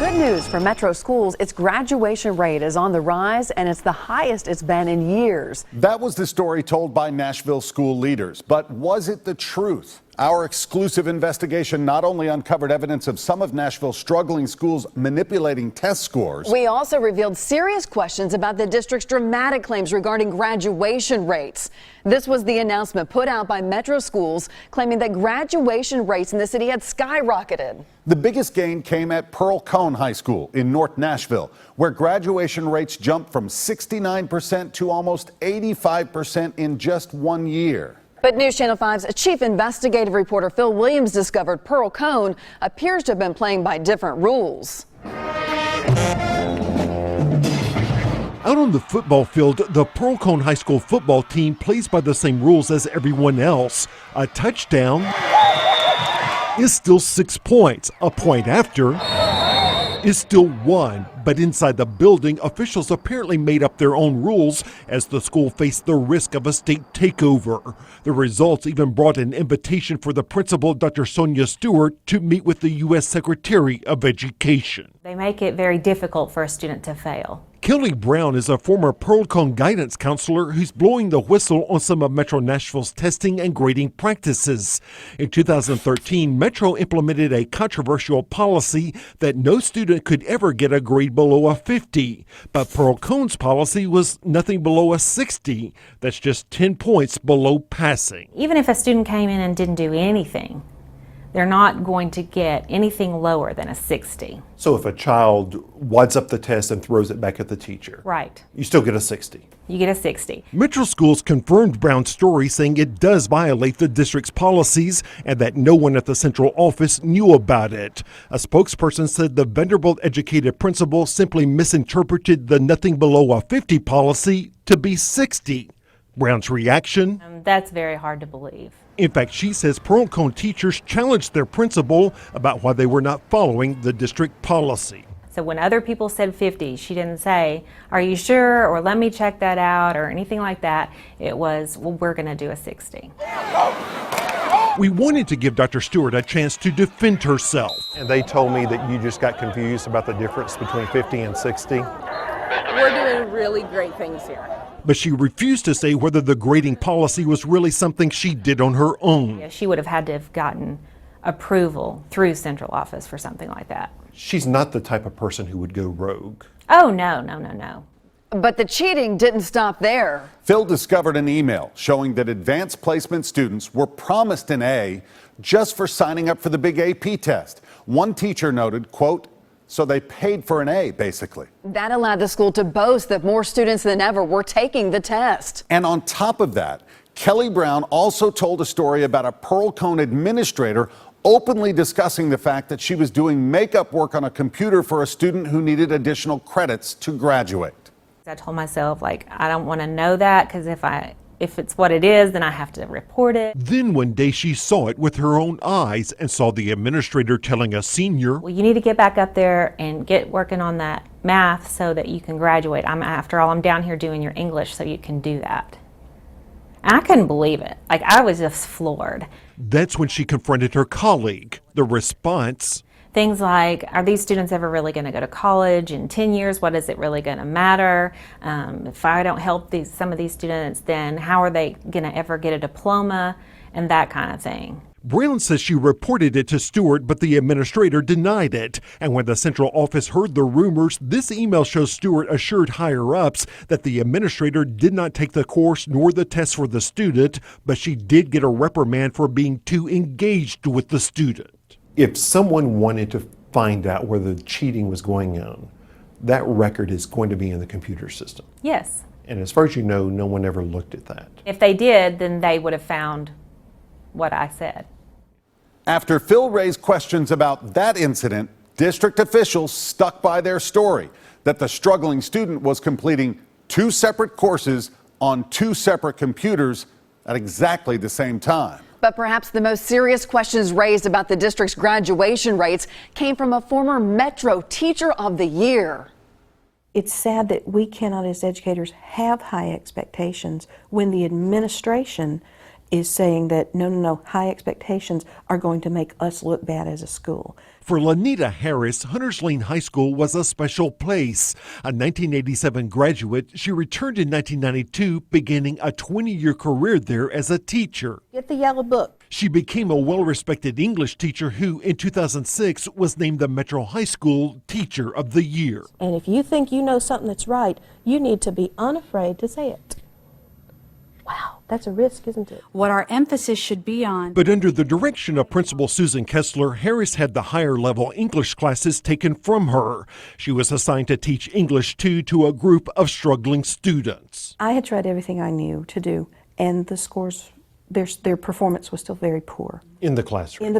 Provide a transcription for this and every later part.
Good news for Metro schools. Its graduation rate is on the rise, and it's the highest it's been in years. That was the story told by Nashville school leaders. But was it the truth? Our exclusive investigation not only uncovered evidence of some of Nashville's struggling schools manipulating test scores. We also revealed serious questions about the district's dramatic claims regarding graduation rates. This was the announcement put out by Metro schools claiming that graduation rates in the city had skyrocketed. The biggest gain came at Pearl Cone High School in North Nashville, where graduation rates jumped from 69% to almost 85% in just 1 year. But News Channel 5's chief investigative reporter Phil Williams discovered Pearl Cone appears to have been playing by different rules. Out on the football field, the Pearl Cone High School football team plays by the same rules as everyone else. A touchdown is still 6 points. A point after is still 1. But inside the building, officials apparently made up their own rules as the school faced the risk of a state takeover. The results even brought an invitation for the principal, Dr. Sonia Stewart, to meet with the U.S. Secretary of Education. They make it very difficult for a student to fail. Kelly Brown is a former Pearl Cone guidance counselor who's blowing the whistle on some of Metro Nashville's testing and grading practices. In 2013, Metro implemented a controversial policy that no student could ever get a grade below a 50. But Pearl Cone's policy was nothing below a 60. That's just 10 points below passing. Even if a student came in and didn't do anything, they're not going to get anything lower than a 60. So if a child wads up the test and throws it back at the teacher, right, you still get a 60. You get a 60. Metro Schools confirmed Brown's story, saying it does violate the district's policies and that no one at the central office knew about it. A spokesperson said the Vanderbilt-educated principal simply misinterpreted the nothing below a 50 policy to be 60. Brown's reaction? That's very hard to believe. In fact, she says Pearl Cone teachers challenged their principal about why they were not following the district policy. So when other people said 50, she didn't say, "Are you sure?" or "Let me check that out," or anything like that. It was, "Well, we're going to do a 60. We wanted to give Dr. Stewart a chance to defend herself. And they told me that you just got confused about the difference between 50 and 60. We're doing really great things here. But she refused to say whether the grading policy was really something she did on her own. Yeah, she would have had to have gotten approval through central office for something like that. She's not the type of person who would go rogue. Oh, no. But the cheating didn't stop there. Phil discovered an email showing that advanced placement students were promised an A just for signing up for the big AP test. One teacher noted, quote, "So they paid for an A, basically." That allowed the school to boast that more students than ever were taking the test. And on top of that, Kelly Brown also told a story about a Pearl Cone administrator openly discussing the fact that she was doing makeup work on a computer for a student who needed additional credits to graduate. I told myself, I don't want to know that, because if it's what it is, then I have to report it. Then one day she saw it with her own eyes and saw the administrator telling a senior, "Well, you need to get back up there and get working on that math so that you can graduate. After all, I'm down here doing your English so you can do that." And I couldn't believe it. I was just floored. That's when she confronted her colleague. The response: Things like, are these students ever really going to go to college in 10 years? What is it really going to matter? If I don't help some of these students, then how are they going to ever get a diploma? And that kind of thing. Braylon says she reported it to Stewart, but the administrator denied it. And when the central office heard the rumors, this email shows Stewart assured higher-ups that the administrator did not take the course nor the test for the student, but she did get a reprimand for being too engaged with the student. If someone wanted to find out where the cheating was going on, that record is going to be in the computer system. Yes. And as far as you know, no one ever looked at that. If they did, then they would have found what I said. After Phil raised questions about that incident, district officials stuck by their story that the struggling student was completing 2 separate courses on 2 separate computers at exactly the same time. But perhaps the most serious questions raised about the district's graduation rates came from a former Metro Teacher of the Year. It's sad that we cannot, as educators, have high expectations when the administration is saying that no, high expectations are going to make us look bad as a school. For Lanita Harris, Hunters Lane High School was a special place. A 1987 graduate, she returned in 1992, beginning a 20-year career there as a teacher. Get the yellow book. She became a well-respected English teacher who, in 2006, was named the Metro High School Teacher of the Year. And if you think you know something that's right, you need to be unafraid to say it. Wow, that's a risk, isn't it? What our emphasis should be on. But under the direction of Principal Susan Kessler, Harris had the higher-level English classes taken from her. She was assigned to teach English 2 to a group of struggling students. I had tried everything I knew to do, and the scores, their performance was still very poor. In the classroom. In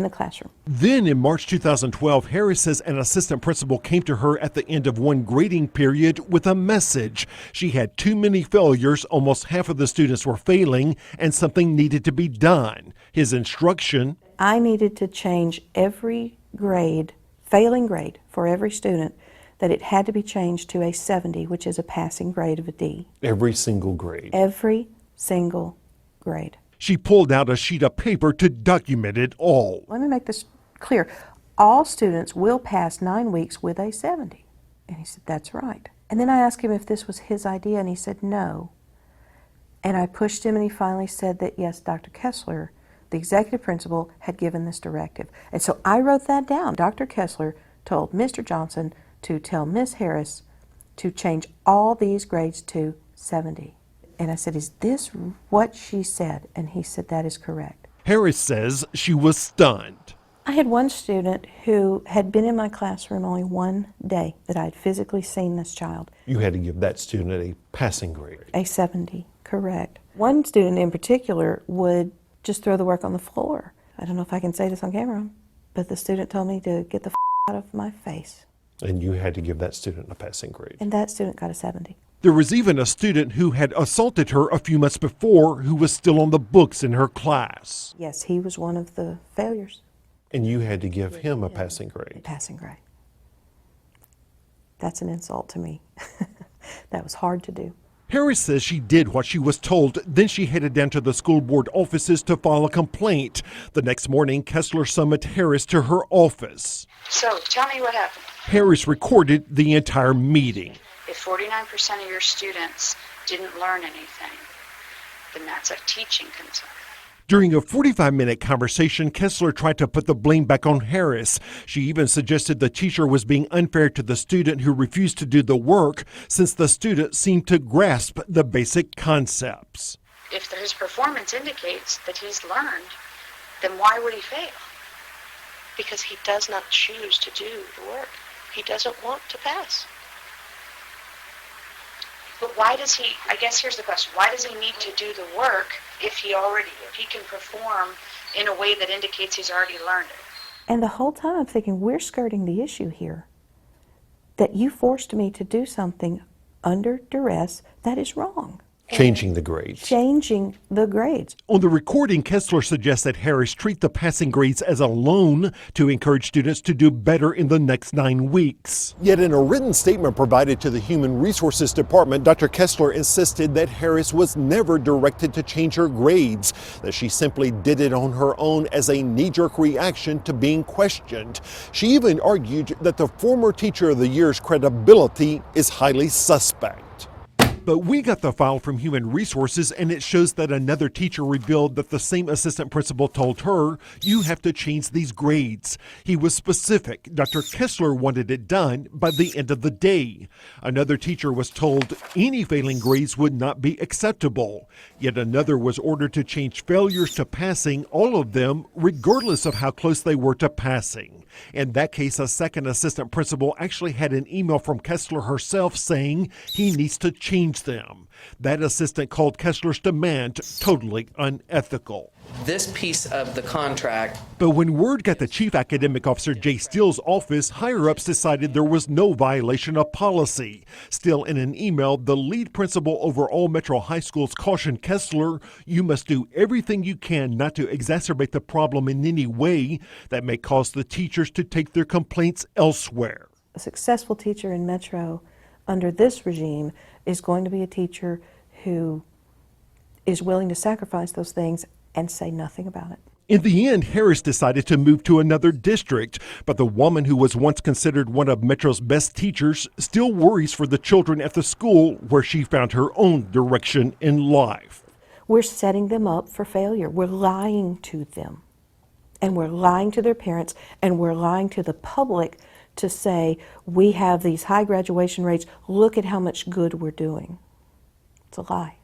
the classroom. Then in March 2012, Harris says an assistant principal came to her at the end of one grading period with a message. She had too many failures, almost half of the students were failing, and something needed to be done. His instruction: I needed to change every grade, failing grade for every student, that it had to be changed to a 70, which is a passing grade of a D. Every single grade. Every single grade. She pulled out a sheet of paper to document it all. Let me make this clear. All students will pass 9 weeks with a 70. And he said, that's right. And then I asked him if this was his idea, and he said no. And I pushed him, and he finally said that, yes, Dr. Kessler, the executive principal, had given this directive. And so I wrote that down. Dr. Kessler told Mr. Johnson to tell Ms. Harris to change all these grades to 70. And I said, is this what she said? And he said, that is correct. Harris says she was stunned. I had one student who had been in my classroom only one day that I had physically seen this child. You had to give that student a passing grade. A 70, correct. One student in particular would just throw the work on the floor. I don't know if I can say this on camera, but the student told me to get the out of my face. And you had to give that student a passing grade. And that student got a 70. There was even a student who had assaulted her a few months before who was still on the books in her class. Yes, he was one of the failures. And you had to give him a passing grade. A passing grade. That's an insult to me. That was hard to do. Harris says she did what she was told, then she headed down to the school board offices to file a complaint. The next morning, Kessler summoned Harris to her office. So, tell me what happened. Harris recorded the entire meeting. If 49% of your students didn't learn anything, then that's a teaching concern. During a 45-minute conversation, Kessler tried to put the blame back on Harris. She even suggested the teacher was being unfair to the student who refused to do the work, since the student seemed to grasp the basic concepts. If his performance indicates that he's learned, then why would he fail? Because he does not choose to do the work. He doesn't want to pass. But why does he, I guess here's the question, why does he need to do the work if he can perform in a way that indicates he's already learned it? And the whole time I'm thinking, we're skirting the issue here. That you forced me to do something under duress, that is wrong. Changing the grades. Changing the grades. On the recording, Kessler suggests that Harris treat the passing grades as a loan to encourage students to do better in the next 9 weeks. Yet in a written statement provided to the Human Resources Department, Dr. Kessler insisted that Harris was never directed to change her grades, that she simply did it on her own as a knee-jerk reaction to being questioned. She even argued that the former Teacher of the Year's credibility is highly suspect. But we got the file from Human Resources, and it shows that another teacher revealed that the same assistant principal told her, you have to change these grades. He was specific. Dr. Kessler wanted it done by the end of the day. Another teacher was told any failing grades would not be acceptable. Yet another was ordered to change failures to passing, all of them, regardless of how close they were to passing. In that case, a second assistant principal actually had an email from Kessler herself saying he needs to change them. That assistant called Kessler's demand totally unethical. This piece of the contract. But when word got to Chief Academic Officer Jay Steele's office, higher-ups decided there was no violation of policy. Still, in an email, the lead principal over all Metro high schools cautioned Kessler, you must do everything you can not to exacerbate the problem in any way that may cause the teachers to take their complaints elsewhere. A successful teacher in Metro under this regime is going to be a teacher who is willing to sacrifice those things and say nothing about it. In the end, Harris decided to move to another district, but the woman who was once considered one of Metro's best teachers still worries for the children at the school where she found her own direction in life. We're setting them up for failure. We're lying to them, and we're lying to their parents, and we're lying to the public to say, we have these high graduation rates, look at how much good we're doing. It's a lie.